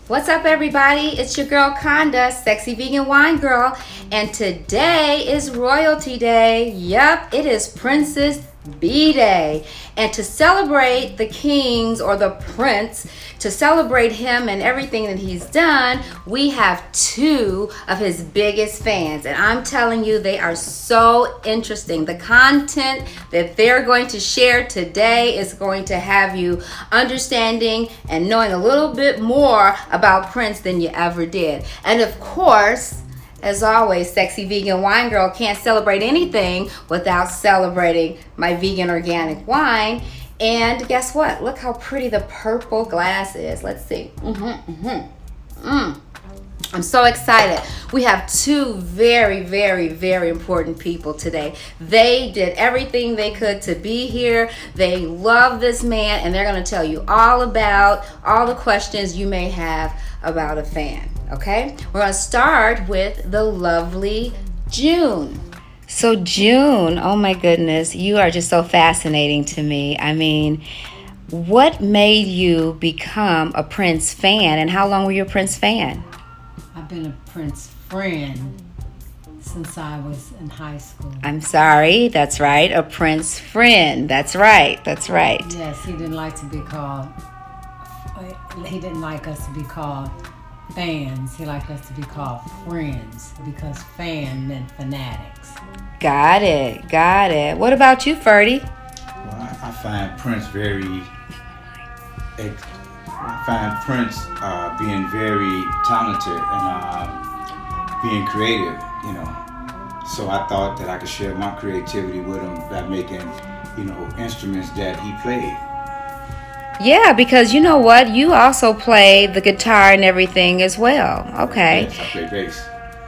What's up, everybody? It's your girl Conda, Sexy Vegan Wine Girl, and today is Royalty Day. Yep, it is Princess B-Day. And to celebrate the kings or the prince, to celebrate him and everything that he's done, we have two of his biggest fans. And I'm telling you, they are so interesting. The content that they're going to share today is going to have you understanding and knowing a little bit more about Prince than you ever did. And of course, as always, Sexy Vegan Wine Girl can't celebrate anything without celebrating my vegan organic wine. And guess what? Look how pretty the purple glass is. Let's see. I'm so excited. We have two very, very, very important people today. They did everything they could to be here. They love this man, and they're going to tell you all about all the questions you may have about a fan. Okay? We're going to start with the lovely June. So June, oh my goodness, you are just so fascinating to me. I mean, what made you become a Prince fan, and how long were you a Prince fan? I've been a Prince friend since I was in high school. I'm sorry, that's right, a Prince friend. That's right. Yes, he didn't like to be called, he didn't like us to be called fans. He liked us to be called friends because fan meant fanatics. Got it. What about you, Ferdy? Well, I find Prince being very talented and being creative, So I thought that I could share my creativity with him by making, instruments that he played. Yeah, because you know what? You also play the guitar and everything as well. Okay. Yes, I play bass.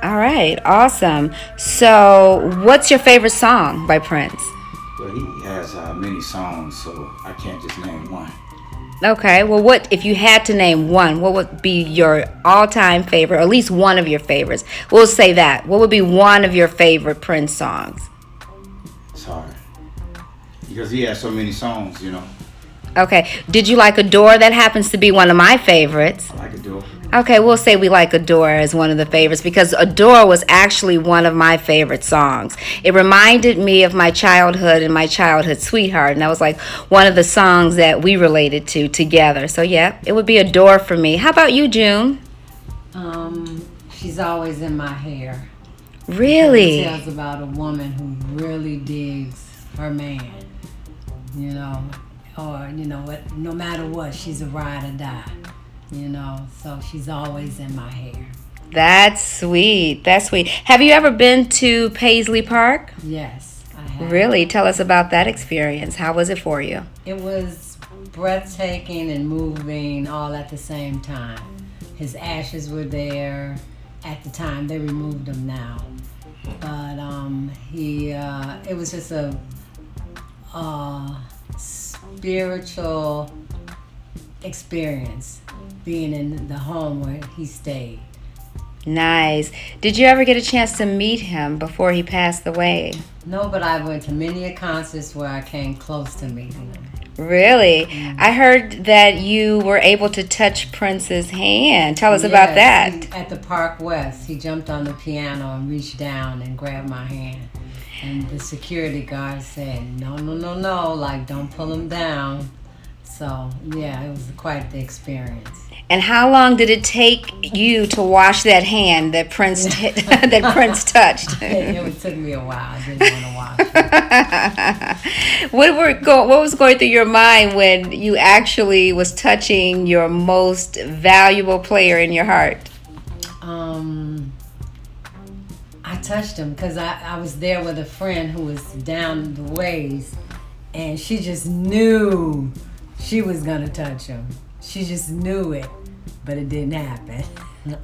All right, awesome. So, what's your favorite song by Prince? Well, he has many songs, so I can't just name one. Okay, well, what if you had to name one? What would be your all-time favorite, or at least one of your favorites? We'll say that. What would be one of your favorite Prince songs? It's hard because he has so many songs, Okay, did you like Adore? That happens to be one of my favorites. I like Adore. Okay, we'll say we like Adore as one of the favorites because Adore was actually one of my favorite songs. It reminded me of my childhood and my childhood sweetheart, and that was like one of the songs that we related to together. So yeah, it would be Adore for me. How about you, June? She's always in my hair. Really? It tells about a woman who really digs her man, or no matter what, she's a ride or die. So she's always in my hair. That's sweet. Have you ever been to Paisley Park? Yes, I have. Really? Tell us about that experience. How was it for you? It was breathtaking and moving all at the same time. His ashes were there at the time. They removed them now. But it was just a spiritual experience being in the home where he stayed. Nice. Did you ever get a chance to meet him before he passed away? No, but I went to many concerts where I came close to meeting him. Really? Mm-hmm. I heard that you were able to touch Prince's hand. Tell us about that. At the Park West, he jumped on the piano and reached down and grabbed my hand. And the security guard said, no, like, don't pull him down. So, yeah, it was quite the experience. And how long did it take you to wash that hand that Prince touched? It took me a while. I didn't want to wash it. What was going through your mind when you actually was touching your most valuable player in your heart? I touched him because I was there with a friend who was down the ways, and she just knew she was going to touch him. She just knew it, but it didn't happen.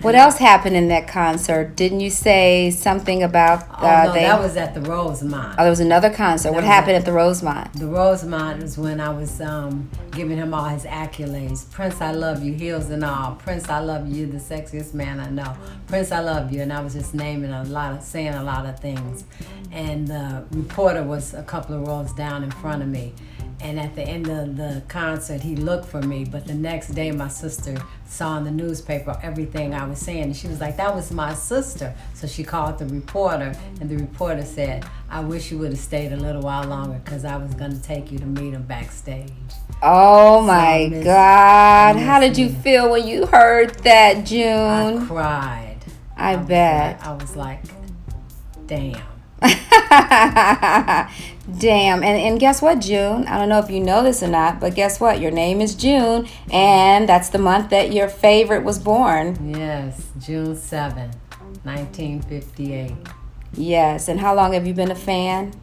What else happened in that concert? Didn't you say something about... that was at the Rosemont. Oh, there was another concert. What happened at the Rosemont? The Rosemont was when I was giving him all his accolades. Prince, I love you, heels and all. Prince, I love you, you're the sexiest man I know. Prince, I love you. And I was just saying a lot of things. And the reporter was a couple of rows down in front of me. And at the end of the concert, he looked for me. But the next day, my sister saw in the newspaper everything I was saying. And she was like, that was my sister. So she called the reporter. And the reporter said, I wish you would have stayed a little while longer because I was going to take you to meet him backstage. Oh, my God. How did you feel when you heard that, June? I cried. I bet. I was like, damn. Damn. And guess what, June? I don't know if you know this or not, but guess what? Your name is June, and that's the month that your favorite was born. Yes, June 7th, 1958. Yes. And how long have you been a fan?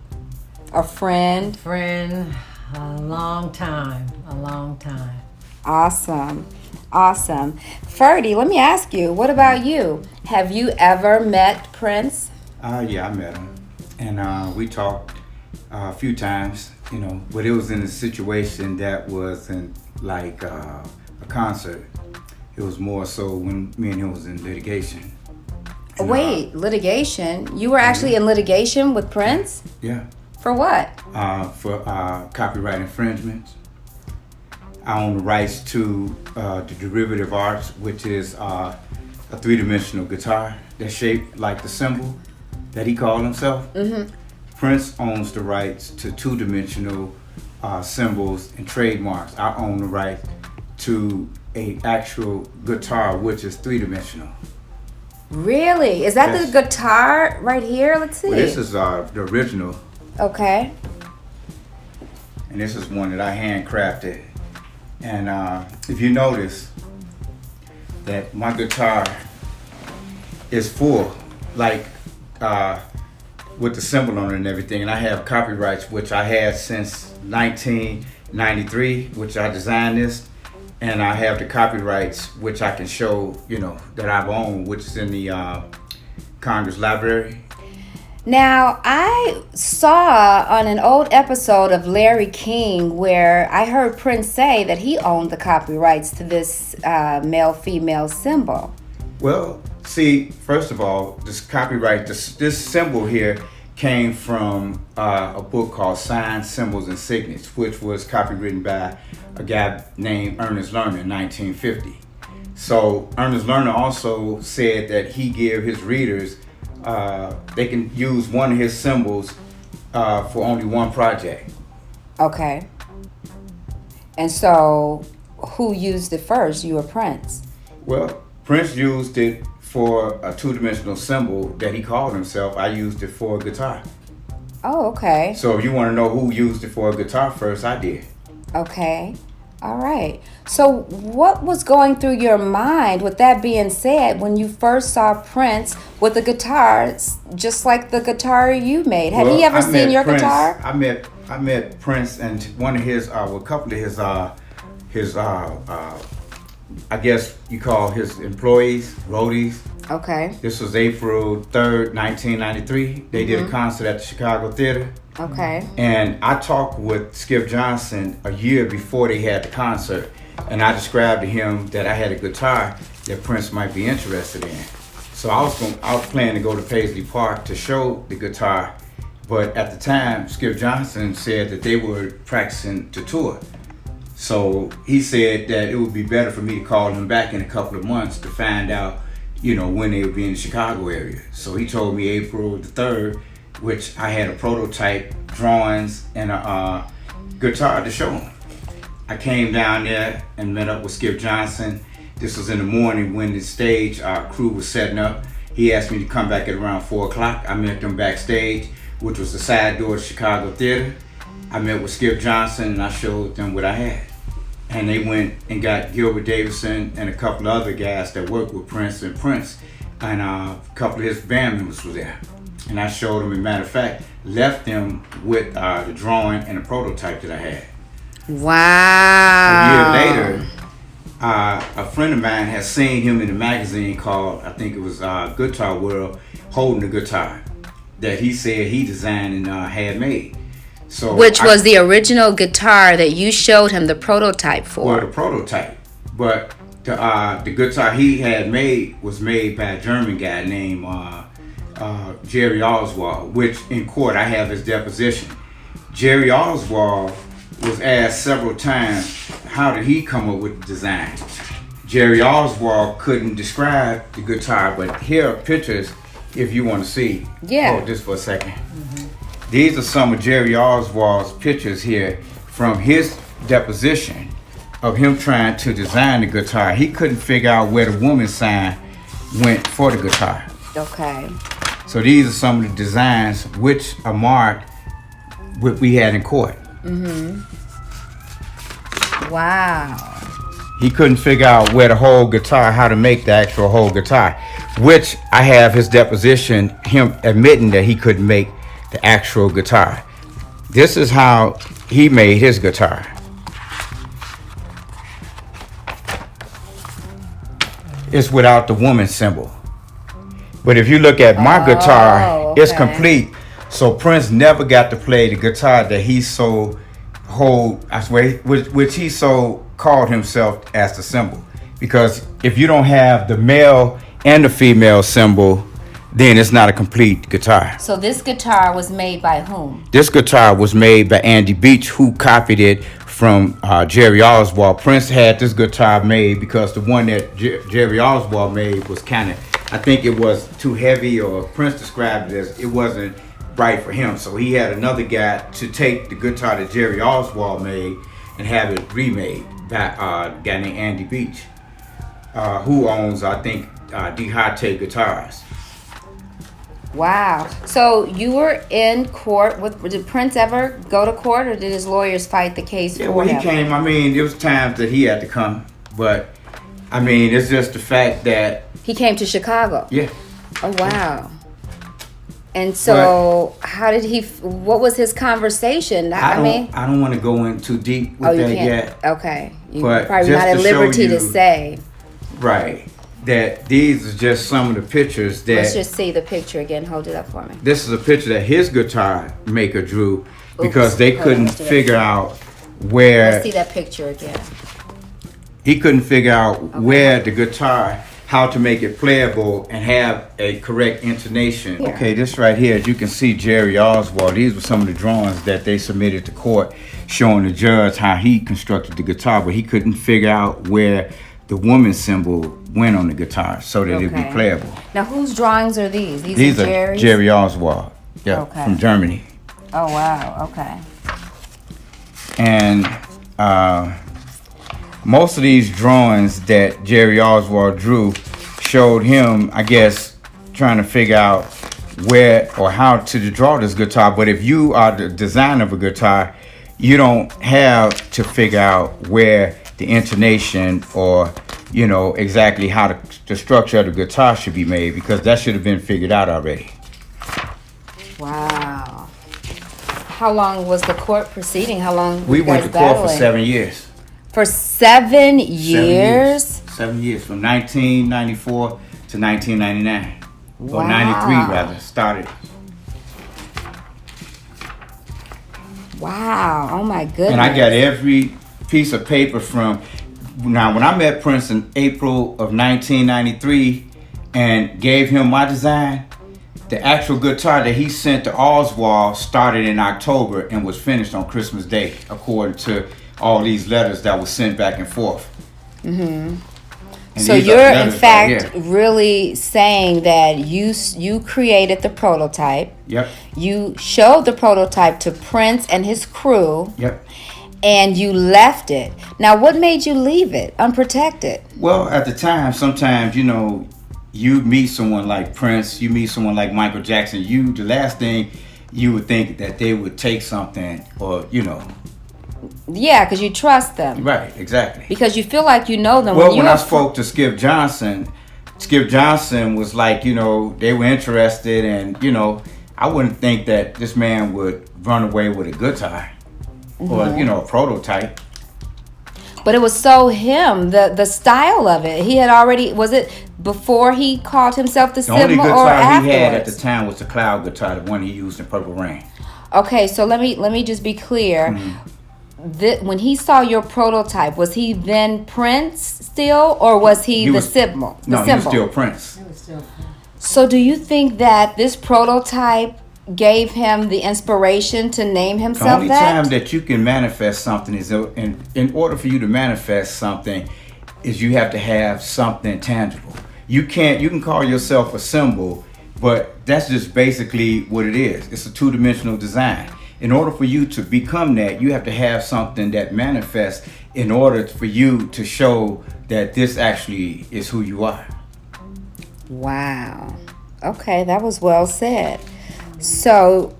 A friend? Friend, a long time. Awesome. Ferdy, let me ask you, what about you? Have you ever met Prince? Yeah, I met him. And we talked a few times, but it was in a situation that wasn't like a concert. It was more so when me and him was in litigation. And, Wait, litigation? You were actually in litigation with Prince? Yeah. For what? For copyright infringements. I own the rights to the derivative arts, which is a three-dimensional guitar that's shaped like the symbol that he called himself. Mm-hmm. Prince owns the rights to two-dimensional symbols and trademarks. I own the right to an actual guitar, which is three-dimensional. Really? Is that Yes. the guitar right here? Let's see. Well, this is the original, Okay. and this is one that I handcrafted. And if you notice that my guitar is full, like with the symbol on it and everything, and I have copyrights, which I had since 1993, which I designed this, and I have the copyrights, which I can show, that I've owned, which is in the Congress Library. Now, I saw on an old episode of Larry King where I heard Prince say that he owned the copyrights to this male-female symbol. Well, see, first of all, this copyright, this symbol here came from a book called Signs, Symbols, and Signets, which was copywritten by a guy named Ernest Lerner in 1950. So Ernest Lerner also said that he gave his readers, they can use one of his symbols for only one project. Okay. And so, who used it first, you or Prince? Well, Prince used it for a two-dimensional symbol that he called himself. I used it for a guitar. Oh, okay. So if you want to know who used it for a guitar first, I did. Okay. All right. So what was going through your mind, with that being said, when you first saw Prince with a guitar just like the guitar you made? Had he ever seen your Prince, guitar? I met Prince and one of his, a couple of his I guess you call his employees, roadies. Okay. This was April 3rd, 1993. They did a concert at the Chicago Theater. Okay. And I talked with Skip Johnson a year before they had the concert, and I described to him that I had a guitar that Prince might be interested in. So I was planning to go to Paisley Park to show the guitar, but at the time, Skip Johnson said that they were practicing to tour. So he said that it would be better for me to call him back in a couple of months to find out, when they would be in the Chicago area. So he told me April the 3rd, which I had a prototype, drawings, and a guitar to show him. I came down there and met up with Skip Johnson. This was in the morning when the stage crew was setting up. He asked me to come back at around 4 o'clock. I met them backstage, which was the side door of the Chicago Theater. I met with Skip Johnson and I showed them what I had. And they went and got Gilbert Davidson and a couple of other guys that worked with Prince, and a couple of his band members were there. And I showed them, as a matter of fact, left them with the drawing and a prototype that I had. Wow. A year later, a friend of mine had seen him in a magazine called, I think it was Guitar World, holding a guitar that he said he designed and had made. So Which was the original guitar that you showed him the prototype for? Well, the prototype. But the guitar he had made was made by a German guy named Jerry Oswald, which in court I have his deposition. Jerry Oswald was asked several times, how did he come up with the design? Jerry Oswald couldn't describe the guitar, but here are pictures if you want to see. Yeah. Hold this for a second. These are some of Jerry Oswald's pictures here from his deposition of him trying to design the guitar. He couldn't figure out where the woman's sign went for the guitar. Okay. So these are some of the designs which are marked what we had in court. Wow. He couldn't figure out where the whole guitar, how to make the actual whole guitar, which I have his deposition, him admitting that he couldn't make the actual guitar. This is how he made his guitar. It's without the woman symbol. But if you look at my guitar, it's complete. So Prince never got to play the guitar that he so which he so called himself as the symbol. Because if you don't have the male and the female symbol, then it's not a complete guitar. So this guitar was made by whom? This guitar was made by Andy Beach, who copied it from Jerry Oswald. Prince had this guitar made because the one that Jerry Oswald made was kind of, I think it was too heavy, or Prince described it as it wasn't right for him. So he had another guy to take the guitar that Jerry Oswald made and have it remade by a guy named Andy Beach, who owns, I think, DeHate Guitars. Wow. So you were in court did Prince ever go to court, or did his lawyers fight the case for him? Well, he came. I mean, there was times that he had to come, but I mean, it's just the fact that he came to Chicago. Yeah. Oh wow. And so, what was his conversation? I don't want to go in too deep with that yet. Okay. You're probably not at liberty to say. Right. That these are just some of the pictures that... Let's just see the picture again. Hold it up for me. This is a picture that his guitar maker drew because they couldn't figure out where... Let's see that picture again. He couldn't figure out where the guitar, how to make it playable and have a correct intonation. Here. Okay, this right here, as you can see, Jerry Oswald, these were some of the drawings that they submitted to court showing the judge how he constructed the guitar, but he couldn't figure out where the woman symbol went on the guitar so that it'd be playable. Now, whose drawings are these? These are Jerry Oswald, from Germany. Oh, wow, okay. And most of these drawings that Jerry Oswald drew showed him, I guess, trying to figure out where or how to draw this guitar. But if you are the designer of a guitar, you don't have to figure out where the intonation or, you know, exactly how the structure of the guitar should be made, because that should have been figured out already. Wow. How long was the court proceeding? How long we went to court for 7 years. For 7 years? 7 years, from 1994 to 1999. Wow. Or 93 rather, started. Wow, oh my goodness. And I got every piece of paper from, now when I met Prince in April of 1993 and gave him my design, the actual guitar that he sent to Oswald started in October and was finished on Christmas Day, according to all these letters that were sent back and forth. Mm-hmm. So you're in fact really saying that you created the prototype. Yep. You showed the prototype to Prince and his crew. Yep. And you left it. Now, what made you leave it unprotected? Well, at the time, sometimes, you know, you meet someone like Prince, you meet someone like Michael Jackson, the last thing you would think that they would take something or, you know. Yeah, because you trust them. Right, exactly. Because you feel like you know them. Well, when I spoke to Skip Johnson was like, you know, they were interested, and, you know, I wouldn't think that this man would run away with a guitar or, you know, a prototype. But it was so him, the style of it. He had already, was it before he called himself the symbol or afterwards? The only guitar he had at the time was the Cloud guitar, the one he used in Purple Rain. Okay, so let me just be clear. Mm-hmm. When he saw your prototype, was he then Prince still, or was he the symbol? No, he was still Prince. So do you think that this prototype gave him the inspiration to name The himself only that? time that you can manifest something is in order for you to manifest something is you have to have something tangible. You can call yourself a symbol, but that's just basically what it is. It's a two-dimensional design. In order for you to become that, you have to have something that manifests in order for you to show that this actually is who you are. Wow. Okay, that was well said. So,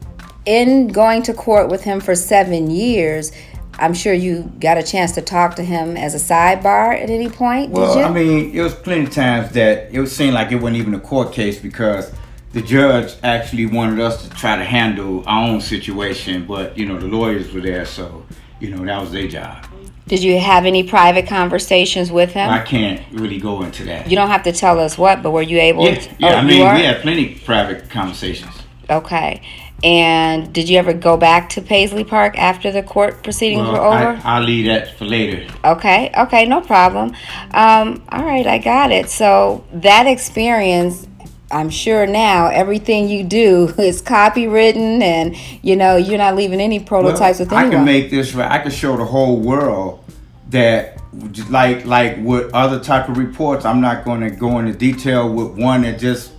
in going to court with him for 7 years, I'm sure you got a chance to talk to him as a sidebar at any point, Well, did you? I mean, it was plenty of times that it seemed like it wasn't even a court case because the judge actually wanted us to try to handle our own situation, but, the lawyers were there, so, that was their job. Did you have any private conversations with him? I can't really go into that. You don't have to tell us what, but were you able Yeah, to? I you mean, were? we had plenty of private conversations. Okay. And did you ever go back to Paisley Park after the court proceedings were Well, over? I'll leave that for later. Okay, no problem. All right, I got it. So that experience, I'm sure now everything you do is copywritten, and you're not leaving any prototypes with I anyone. can make this right. I can show the whole world that, like with other type of reports, I'm not going to go into detail with one that just,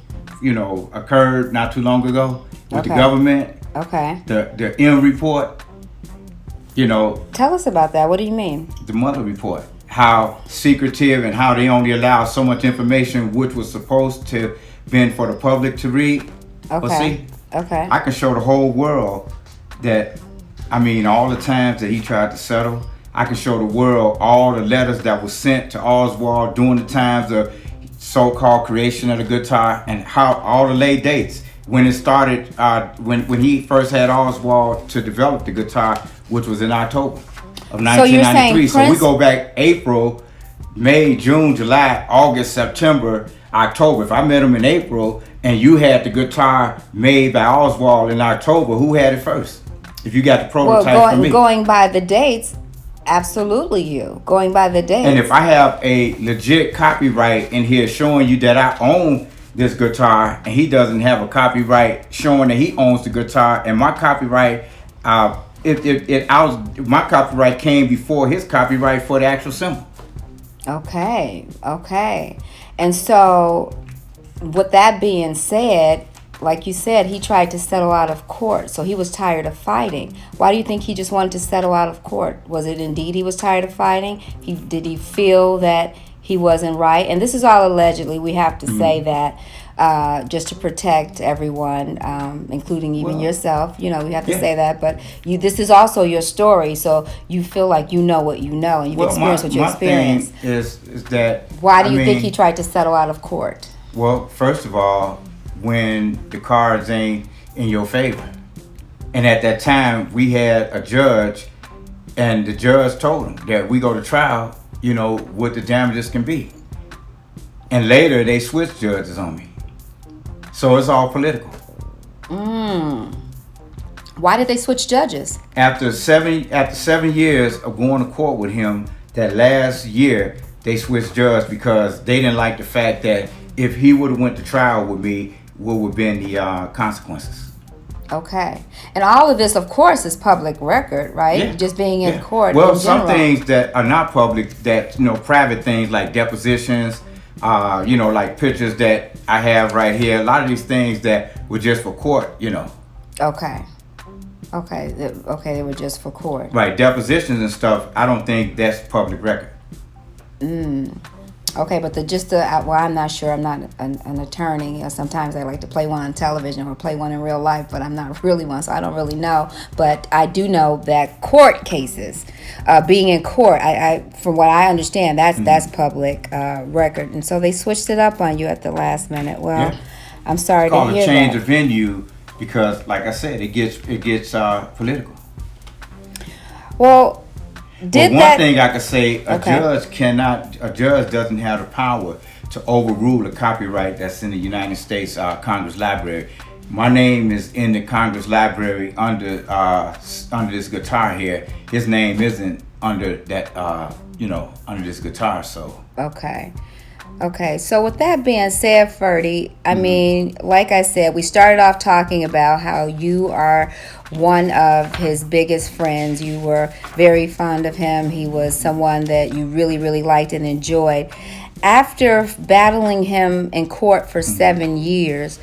occurred not too long ago with the government. Okay. The M report. Tell us about that. What do you mean? The Mueller report. How secretive and how they only allow so much information which was supposed to been for the public to read. Okay. But see, Okay. I can show the whole world that, all the times that he tried to settle. I can show the world all the letters that were sent to Oswald during the times of so-called creation of the guitar, and how all the late dates when it started, when he first had Oswald to develop the guitar, which was in October of 1993. So we go back April, May, June, July, August, September, October. If I met him in April and you had the guitar made by Oswald in October, who had it first? If you got the prototype from me. Going by the dates, absolutely you. Going by the dates. And if I have a legit copyright in here showing you that I own this guitar, and he doesn't have a copyright showing that he owns the guitar, and my copyright, my copyright came before his copyright for the actual symbol. Okay. And so, with that being said, like you said, he tried to settle out of court, so he was tired of fighting. Why do you think he just wanted to settle out of court? Was it indeed he was tired of fighting? Did he feel that he wasn't right? And this is all allegedly. We have to say that just to protect everyone, including even yourself. We have to say that. But this is also your story, so you feel like you know what you know, and you've experienced what you experienced. My thing is that... Why do you think he tried to settle out of court? Well, first of all, when the cards ain't in your favor. And at that time, we had a judge, and the judge told him that we go to trial, what the damages can be. And later, they switched judges on me. So it's all political. Why did they switch judges? After 7 years of going to court with him, that last year, they switched judges because they didn't like the fact that if he would have went to trial with me, what would have been the consequences. Okay. And all of this, of course, is public record, right? Yeah. Just being in court. Well, in some general. things that are not public, that, private things like depositions, like pictures that I have right here. A lot of these things that were just for court, Okay. They were just for court. Right, depositions and stuff, I don't think that's public record. Okay, but I'm not sure. I'm not an attorney. Sometimes I like to play one on television or play one in real life, but I'm not really one, so I don't really know. But I do know that court cases, being in court, I from what I understand, that's public record. And so they switched it up on you at the last minute. Well, I'm sorry to hear that. It's called a change of venue because, like I said, it gets political. Well, one thing I could say, a judge doesn't have the power to overrule a copyright that's in the United States Congress Library. My name is in the Congress Library under this guitar here. His name isn't under that under this guitar. So Okay. Okay, so with that being said, Ferdy, I mean, like I said, we started off talking about how you are one of his biggest friends. You were very fond of him. He was someone that you really, really liked and enjoyed. After battling him in court for 7 years,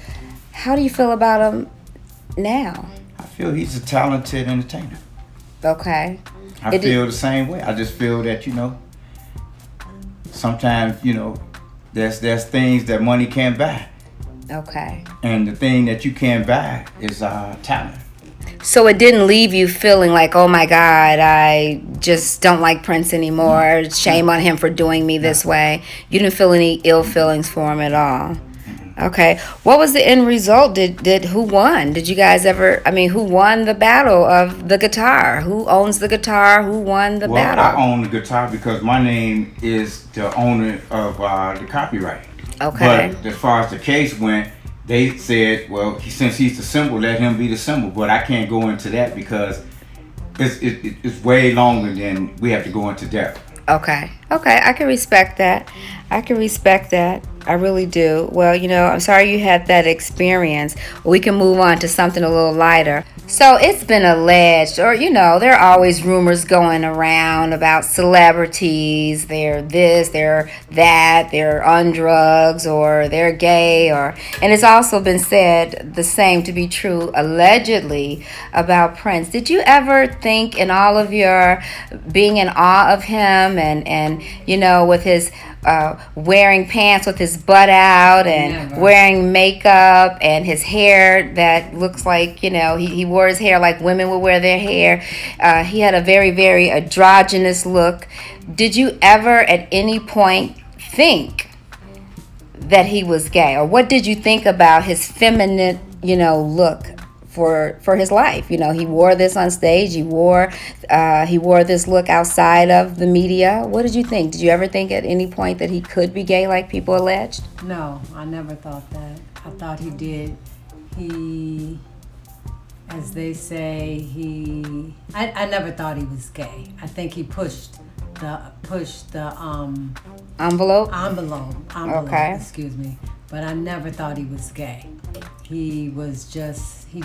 how do you feel about him now? I feel he's a talented entertainer. Okay. I feel the same way. I just feel that, sometimes, there's things that money can't buy. Okay. And the thing that you can't buy is talent. So it didn't leave you feeling like, oh my God, I just don't like Prince anymore. Shame on him for doing me this way. You didn't feel any ill feelings for him at all. Okay. What was the end result? Who won? Did you guys who won the battle of the guitar? Who owns the guitar? Who won the battle? Well, I own the guitar because my name is the owner of the copyright. Okay. But as far as the case went, they said, well, since he's the symbol, let him be the symbol. But I can't go into that because it's way longer than we have to go into depth. Okay. I can respect that. I really do. Well, I'm sorry you had that experience. We can move on to something a little lighter. So it's been alleged, or there are always rumors going around about celebrities. They're this, they're that, they're on drugs, or they're gay, and it's also been said the same to be true, allegedly, about Prince. Did you ever think, in all of your being in awe of him, and with his wearing pants with his butt out and wearing makeup and his hair that looks like, he wore his hair like women would wear their hair. He had a very, very androgynous look. Did you ever at any point think that he was gay? Or what did you think about his feminine, look for his life? He wore this on stage. He wore this look outside of the media. What did you think? Did you ever think at any point that he could be gay like people alleged? No, I never thought that. I thought he did. As they say, I never thought he was gay. I think he pushed the envelope. Okay. Excuse me. But I never thought he was gay. He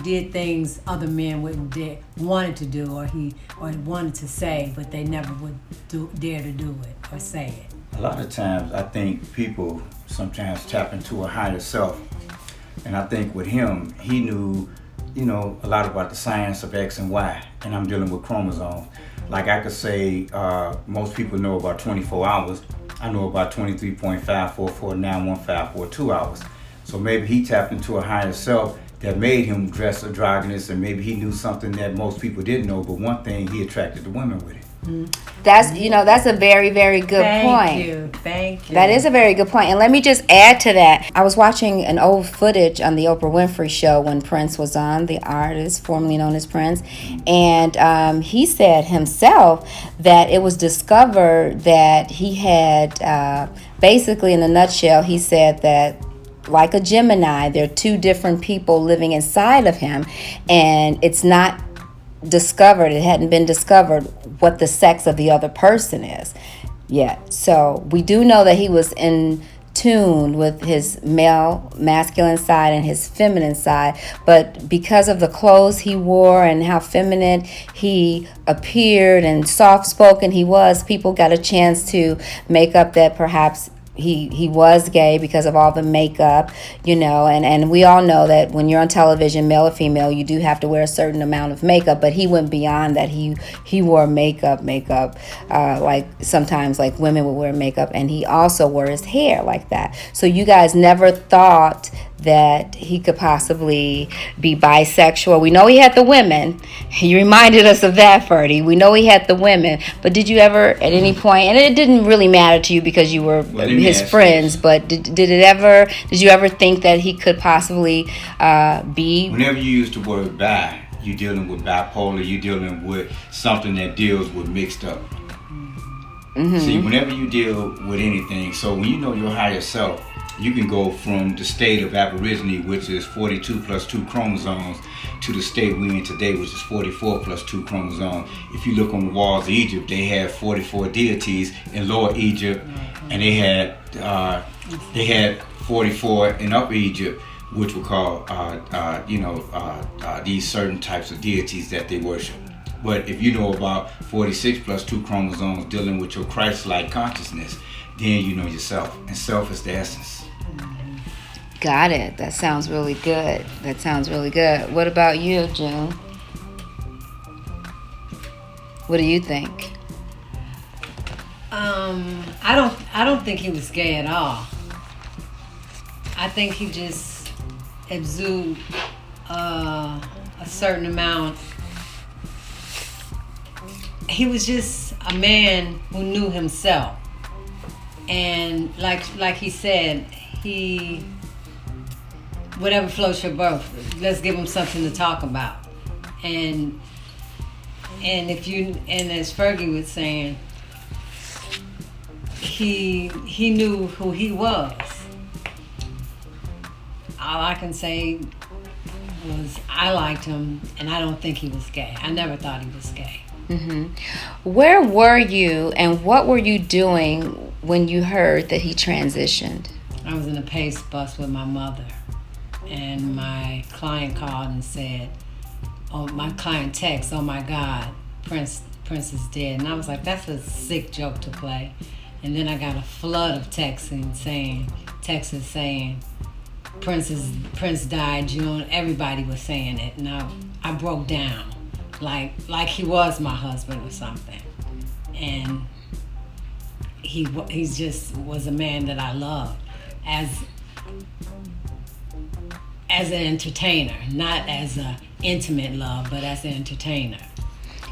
did things other men wanted to do or wanted to say, but they never would dare to do it or say it. A lot of times I think people sometimes tap into a higher self. And I think with him, he knew, a lot about the science of X and Y. And I'm dealing with chromosomes. Like I could say, most people know about 24 hours. I know about 23.5449154 hours. So maybe he tapped into a higher self that made him dress androgynous, and maybe he knew something that most people didn't know. But one thing, he attracted the women with it. That's a very, very good point. Thank you. That is a very good point. And let me just add to that. I was watching an old footage on the Oprah Winfrey Show when Prince was on, the artist formerly known as Prince. And he said himself that it was discovered that he had, basically in a nutshell, he said that like a Gemini, there are two different people living inside of him. And it's not discovered, it hadn't been discovered what the sex of the other person is yet. So we do know that he was in tune with his masculine side and his feminine side, but because of the clothes he wore and how feminine he appeared and soft-spoken he was, people got a chance to make up that perhaps he was gay because of all the makeup, and we all know that when you're on television, male or female, you do have to wear a certain amount of makeup, but he went beyond that. He wore makeup, like sometimes like women would wear makeup, and he also wore his hair like that. So you guys never thought that he could possibly be bisexual. We know he had the women. He reminded us of that, Ferdy. We know he had the women. But did you ever, at any point, and it didn't really matter to you because you were his friends, but did you ever think that he could possibly be? Whenever you use the word bi, you're dealing with bipolar, you're dealing with something that deals with mixed up. Mm-hmm. See, whenever you deal with anything, so when you know your higher self, you can go from the state of Aborigine, which is 42 plus 2 chromosomes, to the state we in today, which is 44 plus 2 chromosomes. If you look on the walls of Egypt, they had 44 deities in Lower Egypt, and they had 44 in Upper Egypt, which were called these certain types of deities that they worship. But if you know about 46 plus 2 chromosomes dealing with your Christ-like consciousness, then you know yourself, and self is the essence. Got it. That sounds really good. What about you, June? What do you think? I don't think he was gay at all. I think he just exuded a certain amount. He was just a man who knew himself, and like he said, whatever floats your boat, let's give him something to talk about. And as Fergie was saying, he knew who he was. All I can say was I liked him, and I don't think he was gay. I never thought he was gay. Mm-hmm. Where were you and what were you doing when you heard that he transitioned? I was in a Pace bus with my mother, and my client called and said, my client texted, "Oh my God, Prince is dead." And I was like, that's a sick joke to play. And then I got a flood of texts saying Prince died June. Everybody was saying it, and I broke down like he was my husband or something. And he just was a man that I loved as an entertainer, not as a intimate love, but as an entertainer.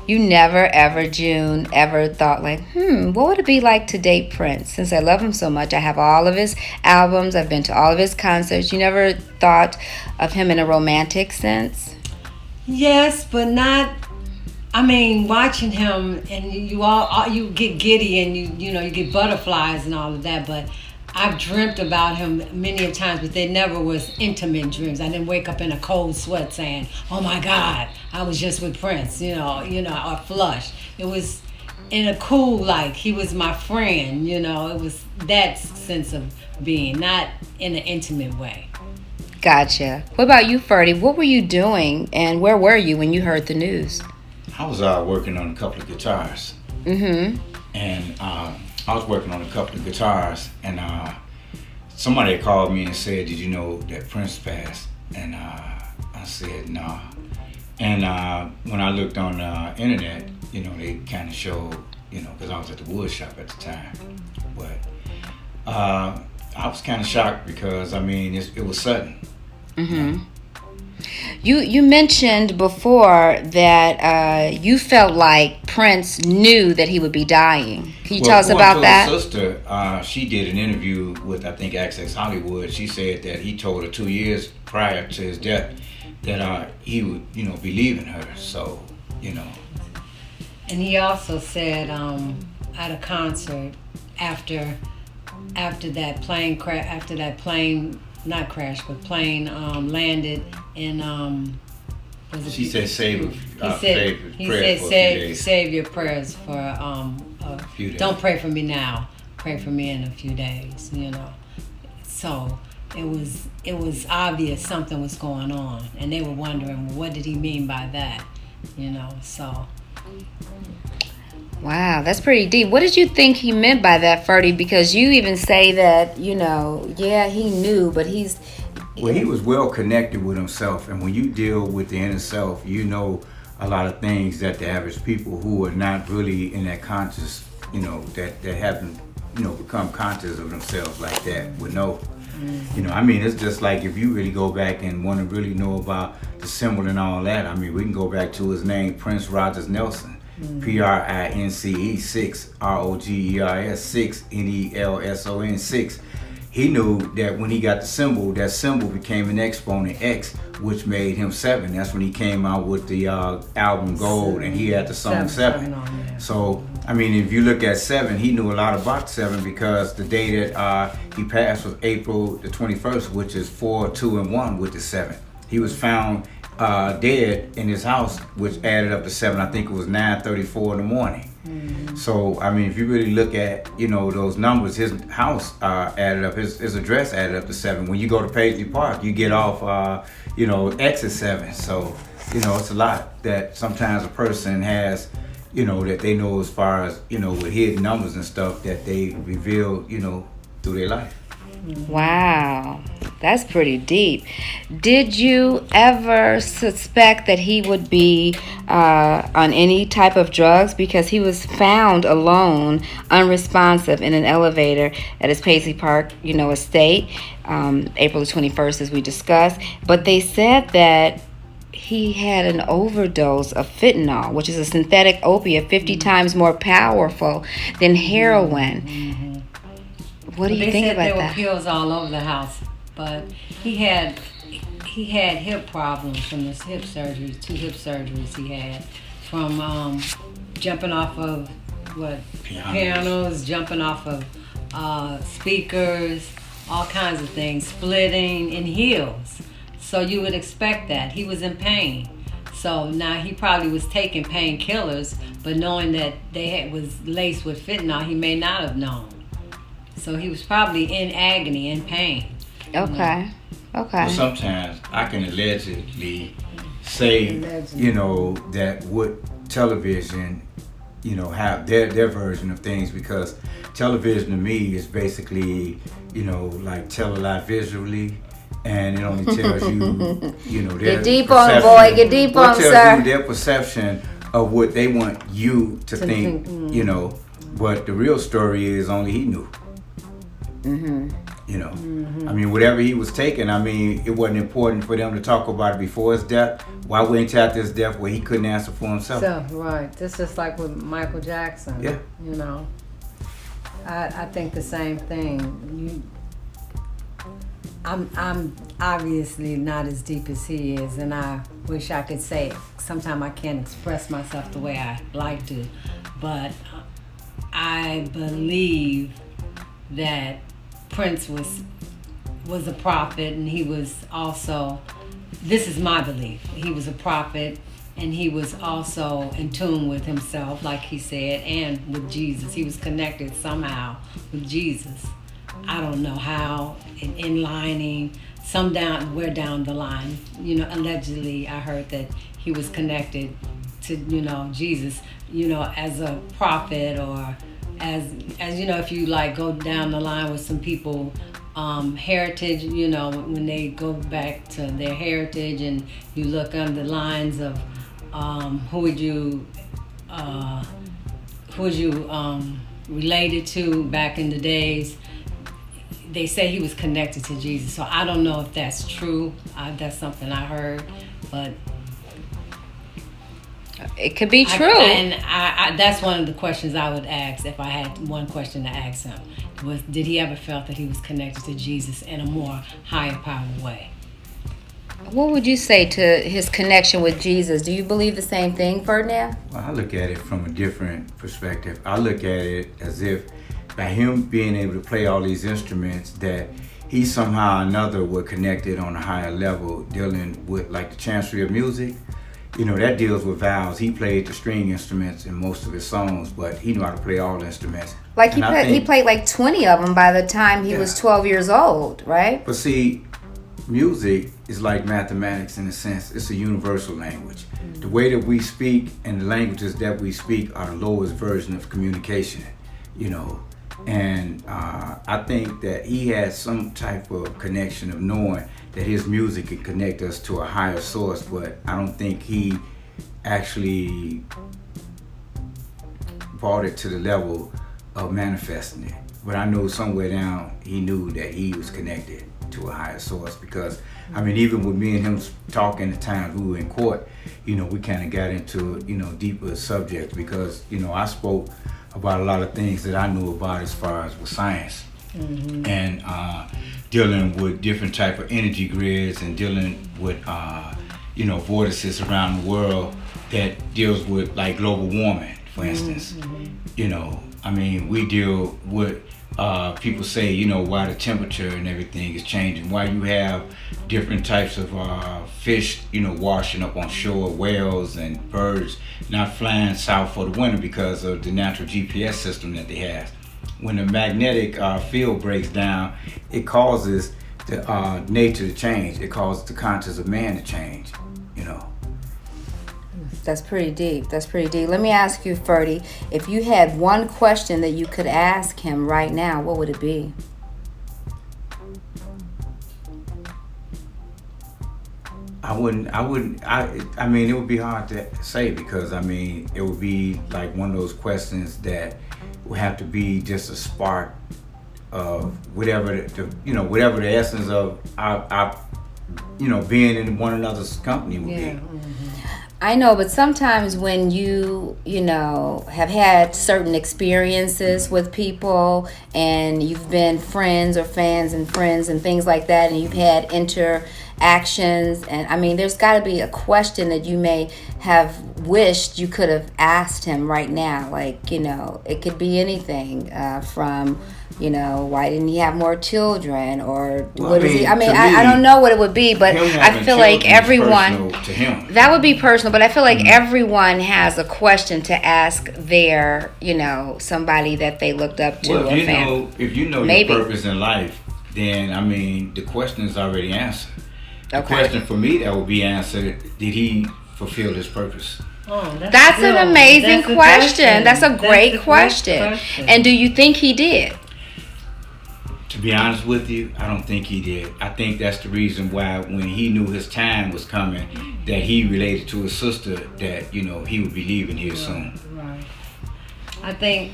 You never ever, June, ever thought like, what would it be like to date Prince? Since I love him so much, I have all of his albums, I've been to all of his concerts. You never thought of him in a romantic sense? Yes, but not. I mean, watching him, and you get giddy, and you get butterflies and all of that. But I've dreamt about him many a times, but they never was intimate dreams. I didn't wake up in a cold sweat saying, "Oh my God, I was just with Prince," or flushed. It was in a cool, like he was my friend. It was that sense of being, not in an intimate way. Gotcha. What about you, Ferdy? What were you doing, and where were you when you heard the news? I was working on a couple of guitars. Mm-hmm. And I was working on a couple of guitars, and somebody called me and said, "Did you know that Prince passed?" And I said, "No." And when I looked on the internet, they kind of showed, because I was at the wood shop at the time. But I was kind of shocked because, it was sudden. Mm-hmm. You mentioned before that you felt like Prince knew that he would be dying. Can you tell us about that? His sister, she did an interview with, I think, Access Hollywood. She said that he told her 2 years prior to his death that he would, be leaving her. So, And he also said at a concert after that plane crash, not crash, but plane landed in she said save your prayers for a few days. Don't pray for me now, pray for me in a few days, So it was obvious something was going on, and they were wondering, well, what did he mean by that, so. Wow, that's pretty deep. What did you think he meant by that, Ferdy? Because you even say that, yeah, he knew, but he was well connected with himself. And when you deal with the inner self, you know a lot of things that the average people who are not really in that conscious, that haven't, become conscious of themselves like that would know. It's just like if you really go back and want to really know about the symbol and all that, we can go back to his name, Prince Rogers Nelson. PRINCE 6 ROGERS 6 NELSON 6. he knew that when he got the symbol, that symbol became an exponent X, which made him 7. That's when he came out with the album Gold, and he had the song 7. So, I mean, if you look at 7, he knew a lot about 7 because the day that he passed was April the 21st, which is 4, 2, and 1, which is 7. He was found dead in his house, which added up to 7. I think it was 9:34 in the morning. So, I mean, if you really look at, those numbers, his house added up, his address added up to 7. When you go to Paisley Park, you get off, exit 7. So, it's a lot that sometimes a person has, that they know as far as, with hidden numbers and stuff that they reveal, through their life. Wow, that's pretty deep. Did you ever suspect that he would be on any type of drugs? Because he was found alone, unresponsive in an elevator at his Paisley Park, estate, April the 21st, as we discussed. But they said that he had an overdose of fentanyl, which is a synthetic opiate 50 times more powerful than heroin. What do you think about that? They said there were pills all over the house, but he had hip problems from his hip surgeries, 2 hip surgeries he had, from jumping off of pianos, jumping off of speakers, all kinds of things, splitting in heels. So you would expect that. He was in pain. So now he probably was taking painkillers, but knowing that was laced with fentanyl, he may not have known. So he was probably in agony, in pain. Okay. Well, sometimes I can allegedly say, that what television, have their version of things, because television to me is basically, like tell a lie visually, and it only tells you, their Get deep on, boy. Get deep on, sir. Tells you their perception of what they want you to think, But the real story is only he knew. I mean, whatever he was taking, I mean, it wasn't important for them to talk about it before his death. Why wait until after his death where he couldn't answer for himself? Right. This is like with Michael Jackson. Yeah. I think the same thing. I'm obviously not as deep as he is, and I wish I could say it. Sometimes I can't express myself the way I like to, but I believe that Prince was a prophet, and he was also, this is my belief, he was a prophet, and he was also in tune with himself, like he said, and with Jesus. He was connected somehow with Jesus. I don't know how, in lining, somewhere down the line, allegedly I heard that he was connected to, Jesus, as a prophet, or as if you like go down the line with some people, heritage, when they go back to their heritage, and you look under the lines of who would you related to back in the days. They say he was connected to Jesus. So I don't know if that's true. That's something I heard, but it could be true. And that's one of the questions I would ask if I had one question to ask him. Did he ever felt that he was connected to Jesus in a more higher power way? What would you say to his connection with Jesus? Do you believe the same thing, Ferdinand? Well, I look at it from a different perspective. I look at it as if by him being able to play all these instruments, that he somehow or another were connected on a higher level, dealing with like the chancery of music. That deals with vowels. He played the string instruments in most of his songs, but he knew how to play all instruments. Like he played like 20 of them by the time he was 12 years old, right? But see, music is like mathematics in a sense. It's a universal language. The way that we speak and the languages that we speak are the lowest version of communication, And I think that he had some type of connection of knowing that his music could connect us to a higher source, but I don't think he actually brought it to the level of manifesting it. But I know somewhere down he knew that he was connected to a higher source, because I mean, even with me and him talking the times we were in court, we kind of got into deeper subjects, because I spoke about a lot of things that I knew about as far as with science, and dealing with different type of energy grids and dealing with vortices around the world that deals with like global warming, for instance. I mean, we deal with people say, why the temperature and everything is changing, why you have different types of fish, washing up on shore, whales and birds not flying south for the winter because of the natural GPS system that they have. When the magnetic field breaks down, it causes the nature to change. It causes the conscience of man to change, That's pretty deep. Let me ask you, Ferdy, if you had one question that you could ask him right now, what would it be? I mean, it would be hard to say because, it would be like one of those questions that would have to be just a spark of whatever whatever the essence of our being in one another's company would be. I know, but sometimes when you have had certain experiences with people and you've been friends or fans and friends and things like that, and you've had interactions, and there's got to be a question that you may have wished you could have asked him right now. Like, it could be anything from, why didn't he have more children, or what is he? I don't know what it would be, but I feel like everyone, to him. That would be personal, but I feel like everyone has a question to ask their, somebody that they looked up to. Well, if you know your purpose in life, then the question is already answered. The question for me that would be answered: did he fulfill his purpose? Oh, that's an amazing question. That's a great question. And do you think he did? To be honest with you, I don't think he did. I think that's the reason why when he knew his time was coming, that he related to his sister that, he would be leaving here soon. Right. I think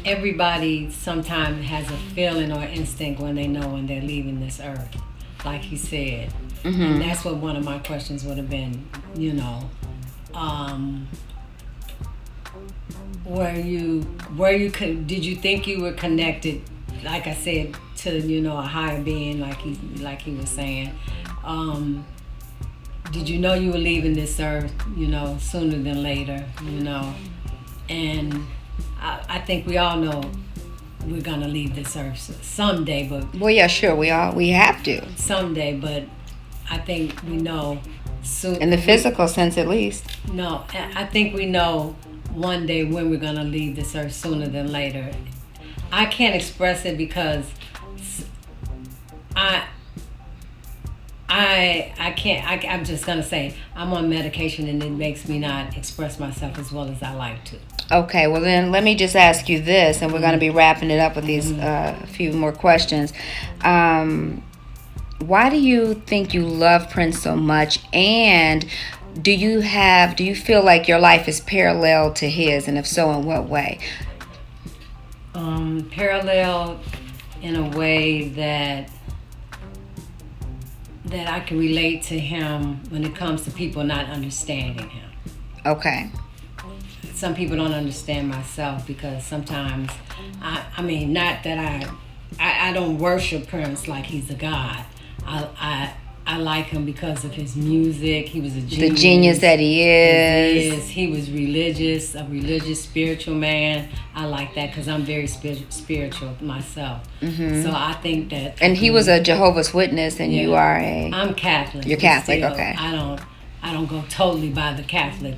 everybody sometimes has a feeling or instinct when they know when they're leaving this earth, like he said. And that's what one of my questions would have been, did you think you were connected, like I said, to a higher being, like he was saying? Did you know you were leaving this earth, sooner than later, And I think we all know we're gonna leave this earth someday, but well, yeah, sure, we have to someday, but I think we know soon. In the physical sense, at least. No, I think we know one day when we're gonna leave this earth sooner than later. I can't express it because I can't. I'm just gonna say I'm on medication and it makes me not express myself as well as I like to. Okay, well then let me just ask you this, and we're going to be wrapping it up with these few more questions. Why do you think you love Prince so much, and do you feel like your life is parallel to his, and if so, in what way? Parallel in a way that I can relate to him when it comes to people not understanding him. Okay. Some people don't understand myself because sometimes, not that I don't worship Prince like he's a god. I like him because of his music. He was a genius. The genius that he is. He was religious, a religious, spiritual man. I like that because I'm very spiritual myself. So I think that. And he was a Jehovah's Witness, and you are a. I'm Catholic. You're Catholic, still, okay. I don't go totally by the Catholic,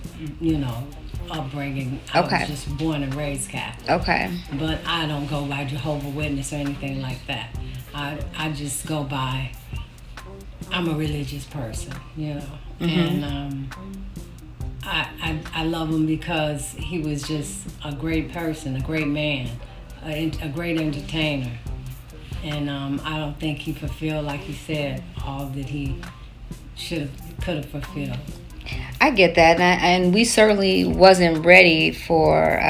upbringing. I was just born and raised Catholic. Okay. But I don't go by Jehovah's Witness or anything like that. I just go by. I'm a religious person, and I love him because he was just a great person, a great man, a great entertainer, and I don't think he fulfilled, like he said, all that he could have fulfilled. I get that, and we certainly wasn't ready for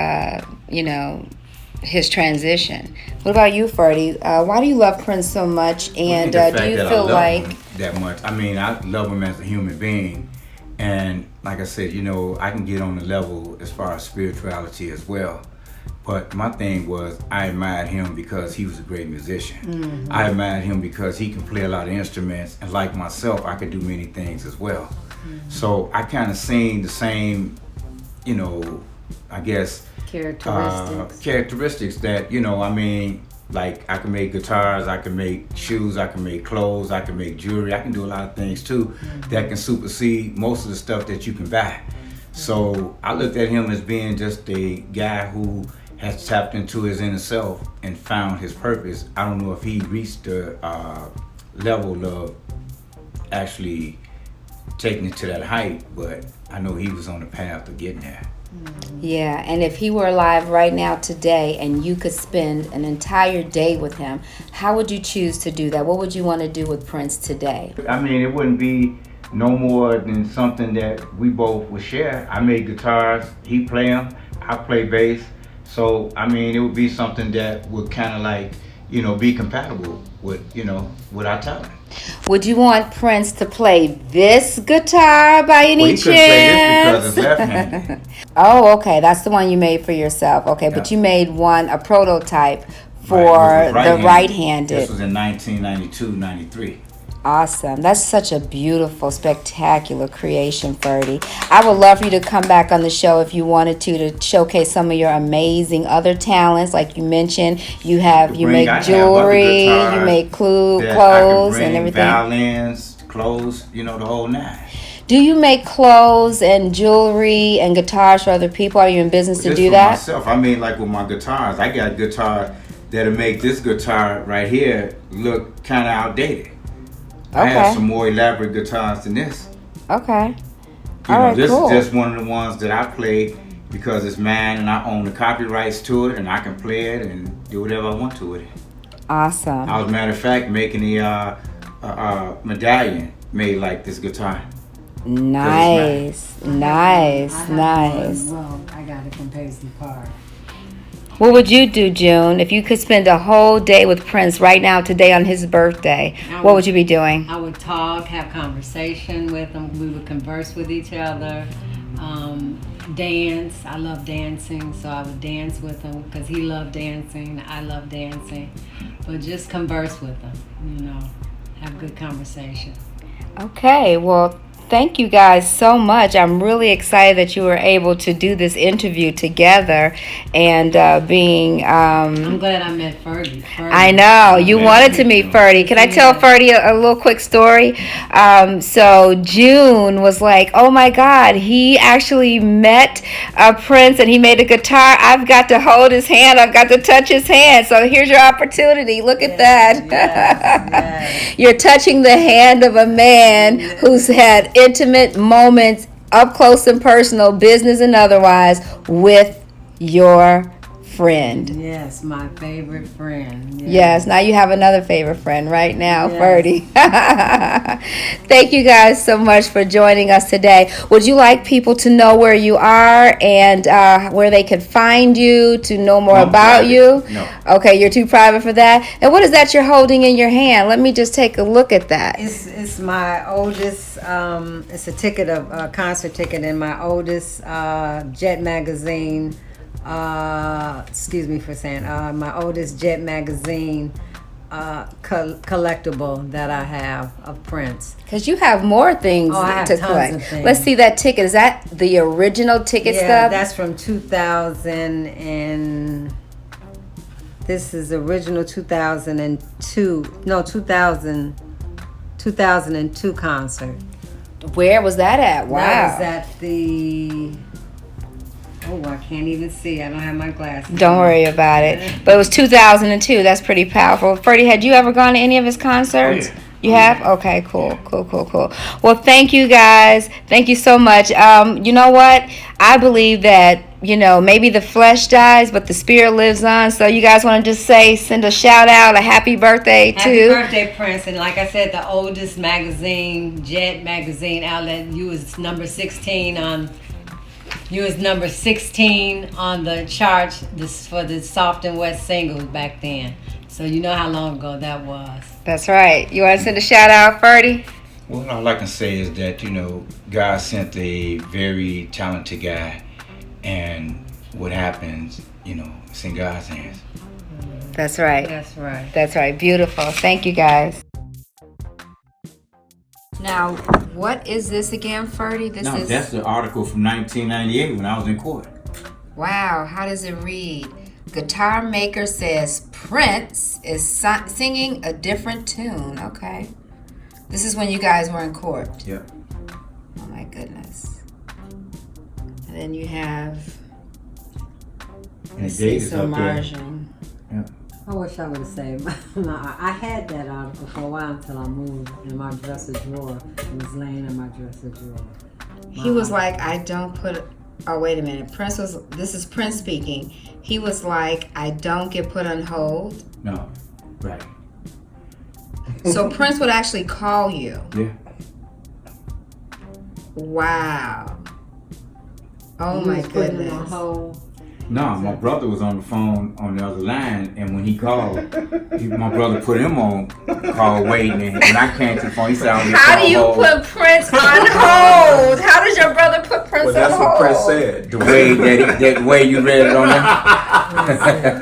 his transition. What about you, Ferdy? Why do you love Prince so much, and do you feel like that much? I love him as a human being, and like I said, I can get on the level as far as spirituality as well. But my thing was, I admired him because he was a great musician. I admired him because he can play a lot of instruments, and like myself, I could do many things as well. So I kind of seen the same, you know, I guess characteristics that, you know, I mean, like I can make guitars, I can make shoes, I can make clothes, I can make jewelry, I can do a lot of things too that can supersede most of the stuff that you can buy. So I looked at him as being just a guy who has tapped into his inner self and found his purpose. I don't know if he reached the level of actually taking it to that height, but I know he was on the path of getting there. Yeah, and if he were alive right now today and you could spend an entire day with him, how would you choose to do that? What would you want to do with Prince today? I mean, it wouldn't be no more than something that we both would share. I made guitars, he play them, I play bass. So, I mean, it would be something that would kind of like, you know, be compatible with, you know, with our talent. Would you want Prince to play this guitar by any chance? He couldn't play this because it's left-handed. Oh, okay. That's the one you made for yourself. Okay, yeah. But you made a prototype for the right-handed. This was in 1992, 93. Awesome. That's such a beautiful, spectacular creation, Ferdy. I would love for you to come back on the show if you wanted to showcase some of your amazing other talents. Like you mentioned, you make jewelry, you make clothes and everything. Violins, clothes, you know, the whole nine. Do you make clothes and jewelry and guitars for other people? Are you in business to do that? Myself, I mean, like with my guitars, I got guitars that'll make this guitar right here look kind of outdated. I have some more elaborate guitars than this. Okay. This is just one of the ones that I play because it's mine and I own the copyrights to it and I can play it and do whatever I want to with it. Awesome. I was, matter of fact, making the medallion made like this guitar. Nice. Nice. Well, I got it from Paisley Park. What would you do, June, if you could spend a whole day with Prince right now, today on his birthday? What would you be doing? I would talk, have conversation with him. We would converse with each other, dance. I love dancing, so I would dance with him because he loved dancing. I love dancing. But just converse with him, you know, have good conversation. Okay, well, thank you guys so much. I'm really excited that you were able to do this interview together and I'm glad I met Ferdy. I know. You wanted to meet Ferdy. Can I tell Ferdy a little quick story? So June was like, oh my God, he actually met Prince and he made a guitar. I've got to hold his hand. I've got to touch his hand. So here's your opportunity. Look at that. Yes. You're touching the hand of a man who's had intimate moments up close and personal, business and otherwise, with your friend. Yes, my favorite friend. Yes, now you have another favorite friend right now, Ferdy. Thank you guys so much for joining us today. Would you like people to know where you are and where they could find you, to know more about you? No. Okay, you're too private for that. And what is that you're holding in your hand? Let me just take a look at that. It's my oldest, it's a concert ticket in my oldest Jet magazine. Excuse me for saying, my oldest Jet magazine collectible that I have of Prince. Because you have more things to collect. Let's see that ticket. Is that the original ticket stuff? Yeah, that's from 2000 and this is original 2002. No, 2002 concert. Where was that at? Wow. That was at the... Oh, I can't even see. I don't have my glasses. Don't worry about it. But it was 2002. That's pretty powerful. Ferdy, had you ever gone to any of his concerts? Oh, yeah. You have? Okay, cool. Well, thank you guys. Thank you so much. You know what? I believe that, you know, maybe the flesh dies, but the spirit lives on. So you guys want to just send a shout out, a happy birthday to... Happy birthday, Prince. And like I said, the oldest magazine, Jet magazine outlet, you was number 16 on... You was number 16 on the charts for the soft and wet singles back then. So you know how long ago that was. That's right. You want to send a shout out, Ferdy? Well, all I can say is that, you know, God sent a very talented guy. And what happens, you know, It's in God's hands. That's right. That's right. That's right. Beautiful. Thank you, guys. Now, what is this again, Ferdy? That's the article from 1998 when I was in court. Wow, how does it read? Guitar maker says Prince is singing a different tune. Okay. This is when you guys were in court. Yep. Oh my goodness. And then you have And the date is up there. margin. Yeah. I wish I would have saved. I had that article for a while until I moved in my dresser drawer. It was laying in my dresser drawer. He was like, I don't put. Oh, wait a minute. This is Prince speaking. He was like, I don't get put on hold. No. Right. So Prince would actually call you. Yeah. Wow. Oh He my was putting him on goodness. hold. No, my brother was on the phone on the other line, and when he called, my brother put him on call waiting, and when I came to the phone, he said, I don't get How put do on you hold. put Prince on hold? How does your brother put Prince Well, that's on what hold? Prince said. The way that way you read it on there.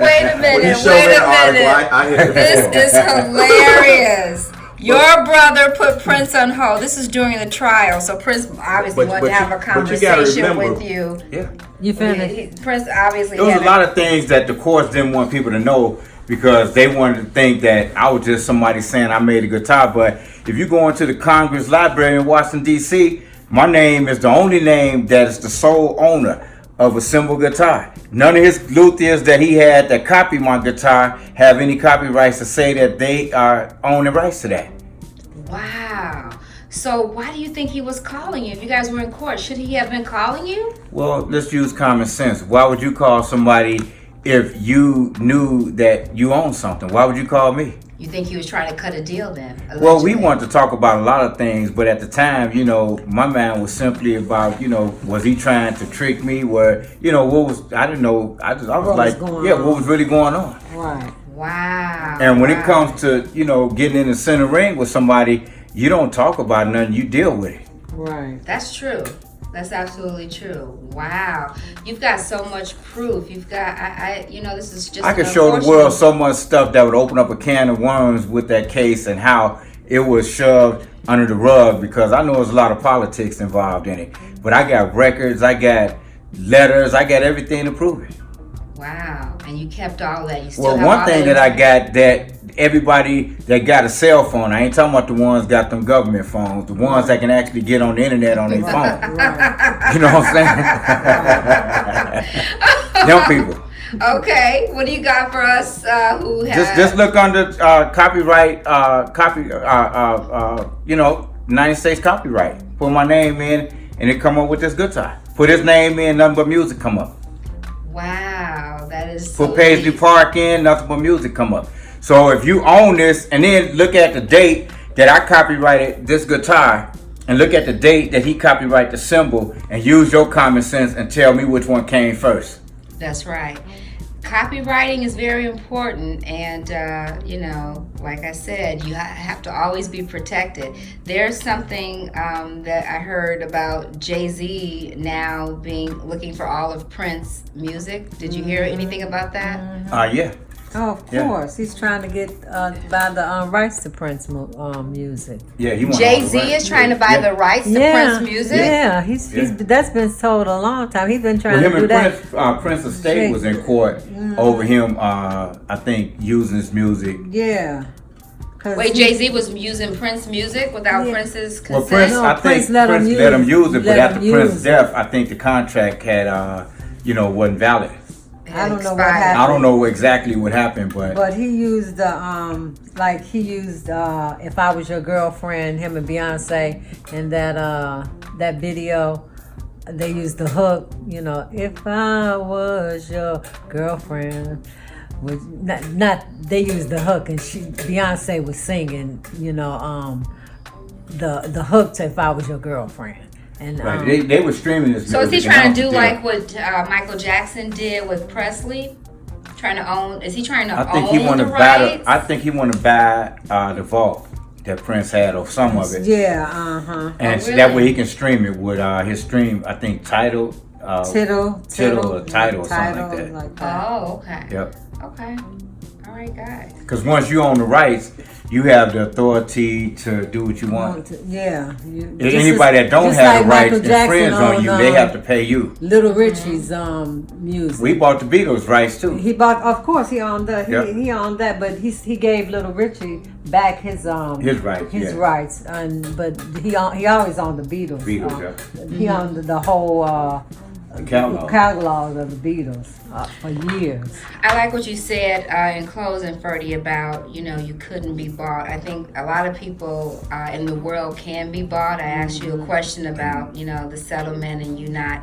Wait a When you minute. showed Wait that a article, minute. I hit the This floor. is hilarious. Your brother put Prince on hold. This is during the trial, so Prince obviously But- wanted but to have you- a but you gotta conversation remember- with you. Yeah. You finished? Prince obviously There was had a lot of things that the courts didn't want people to know because they wanted to think that I was just somebody saying I made a guitar. But if you go into the Congress Library in Washington, D.C., my name is the only name that is the sole owner of a cymbal guitar. None of his luthiers that he had that copy my guitar have any copyrights to say that they own the rights to that. Wow. So why do you think he was calling you? If you guys were in court, should he have been calling you? Well, let's use common sense. Why would you call somebody if you knew that you own something? Why would you call me? You think he was trying to cut a deal then? Well, we allegedly? wanted to talk about a lot of things, but at the time, my mind was simply about, was he trying to trick me? What was, I didn't know. I was What was like, going yeah, on? what was really going on? Right. Wow. And when it wow. comes to, getting in the center ring with somebody, you don't talk about nothing, you deal with it. Right. That's true. That's absolutely true. Wow. You've got so much proof. You've got, this is just. I could show the world so much stuff that would open up a can of worms with that case and how it was shoved under the rug because I know there's a lot of politics involved in it. But I got records, I got letters, I got everything to prove it. Wow. And you kept all that. You still Well, have one all thing that I got that everybody that got a cell phone, I ain't talking about the ones got them government phones, the ones that can actually get on the internet on their phone. Right. You know what I'm saying? Them people. Okay. What do you got for us who have... Just look under copyright, United States copyright. Put my name in and it come up with this guitar. Put his name in, nothing but music come up. Wow. That is so Put Paisley deep. Park in, nothing but music come up. So if you own this and then look at the date that I copyrighted this guitar and look at the date that he copyrighted the symbol and use your common sense and tell me which one came first. That's right. Copywriting is very important, and like I said, you have to always be protected. There's something that I heard about Jay-Z now looking for all of Prince's music. Did you hear anything about that? Yeah. Oh, of Yeah. course. He's trying to get buy the rights to Prince music. Yeah, he wants Jay-Z is trying to buy the rights to Prince music. Yeah, he's that's been told a long time. He's been trying Well, him to do and that. Prince Estate was in court over him, I think, using his music. Yeah. Wait, Jay-Z was using Prince music without Yeah. Prince's Well, consent? Prince, No, I think Prince let him Prince let him use it, but let after him Prince's use death, I think the contract had, wasn't valid. I don't know what Expired. happened. I don't know exactly what happened, But he used the If I Was Your Girlfriend, him and Beyonce, and that video. They used the hook, if I was your girlfriend. Which not they used the hook, and Beyonce was singing, the hook to If I Was Your Girlfriend. And right. They were streaming this. So is he music trying and to do all, like what Michael Jackson did with Presley? Trying to own? Is he trying to I think own he want the to buy. rights? I think he want to buy the vault that Prince had, or some of it. Yeah, uh-huh. And Oh, really? that way he can stream it with his stream. I think Tidal Tittle or title or something like that. Oh, okay. Yep. Okay. All right, guys. Because once you own the rights, you have the authority to do what you want. Yeah. Anybody that don't have the rights and friends on you, they have to pay you. Little Richie's music. We bought the Beatles rights too. He bought, of course, he owned that. He owned that, but he gave Little Richie back his rights. Rights, but he always owned the Beatles. He owned the whole catalog of the Beatles for years. I like what you said in closing, Ferdy, about, you couldn't be bought. I think a lot of people in the world can be bought. I asked you a question about, the settlement and you not,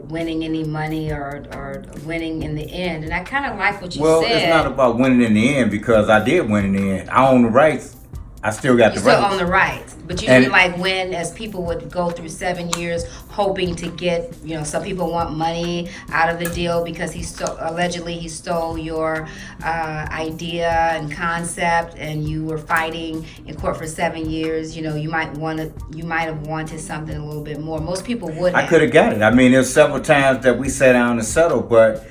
winning any money or winning in the end. And I kind of like what you said. Well, it's not about winning in the end, because I did win in the end. I own the rights. I still got the rights. You still own the rights. But you didn't like win, as people would go through 7 years hoping to get, some people want money out of the deal because allegedly he stole your idea and concept, and you were fighting in court for 7 years. You might have wanted something a little bit more. Most people wouldn't. I could have got it. I mean, there's several times that we sat down and settled, but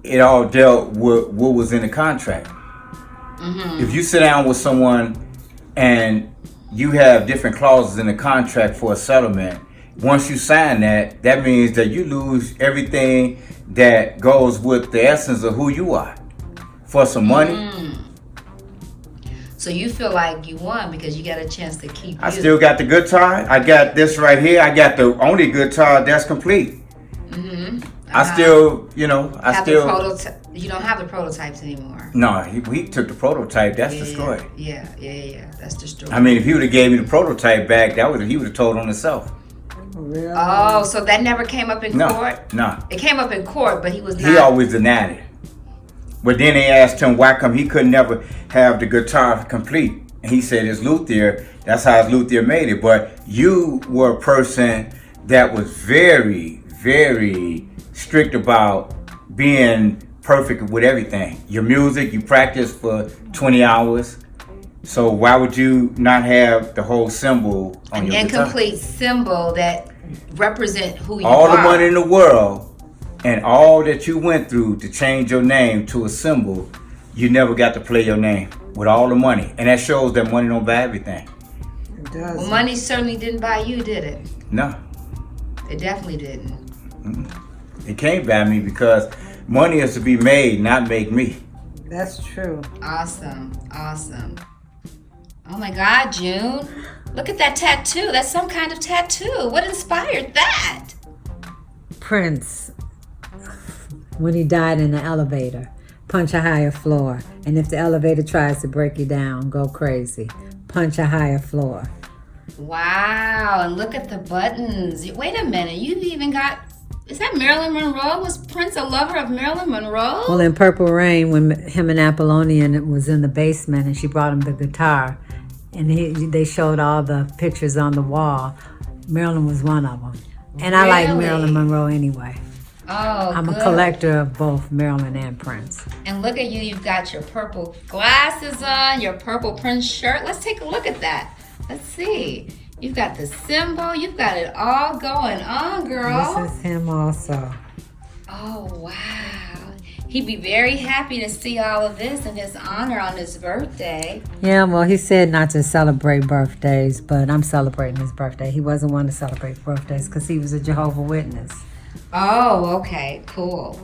it all dealt with what was in the contract. Mm-hmm. If you sit down with someone and you have different clauses in the contract for a settlement, once you sign that means that you lose everything that goes with the essence of who you are for some money. So you feel like you won because you got a chance to keep I still got the guitar. I got this right here. I got the only guitar that's complete. I still, you don't have the prototypes anymore. No, he took the prototype. That's destroyed. Yeah. That's destroyed. I mean, if he would have gave me the prototype back, he would have told on himself. Really? Oh, so that never came up in court? No. It came up in court, but he was not. He always denied it. But then they asked him why come he could never have the guitar complete. And he said it's luthier. That's how his luthier made it. But you were a person that was very, very strict about being perfect with everything. Your music, you practiced for 20 hours. So why would you not have the whole symbol on your guitar? An incomplete symbol that represent who you all are. All the money in the world and all that you went through to change your name to a symbol, you never got to play your name with all the money. And that shows that money don't buy everything. It does. Well, money certainly didn't buy you, did it? No. It definitely didn't. It can't buy me because money is to be made, not make me. That's true. Awesome. Oh my God, June. Look at that tattoo. That's some kind of tattoo. What inspired that? Prince, when he died in the elevator, punch a higher floor. And if the elevator tries to break you down, go crazy. Punch a higher floor. Wow, and look at the buttons. Wait a minute, you've even got... Is that Marilyn Monroe? Was Prince a lover of Marilyn Monroe? Well, in Purple Rain, when him and Apollonian was in the basement and she brought him the guitar, and they showed all the pictures on the wall, Marilyn was one of them. And I like Marilyn Monroe anyway. Oh, I'm a collector of both Marilyn and Prince. And look at you, you've got your purple glasses on, your purple Prince shirt. Let's take a look at that. Let's see. You've got the symbol. You've got it all going on, girl. This is him also. Oh, wow. He'd be very happy to see all of this in his honor on his birthday. Yeah, well, he said not to celebrate birthdays, but I'm celebrating his birthday. He wasn't one to celebrate birthdays because he was a Jehovah's Witness. Oh, okay. Cool.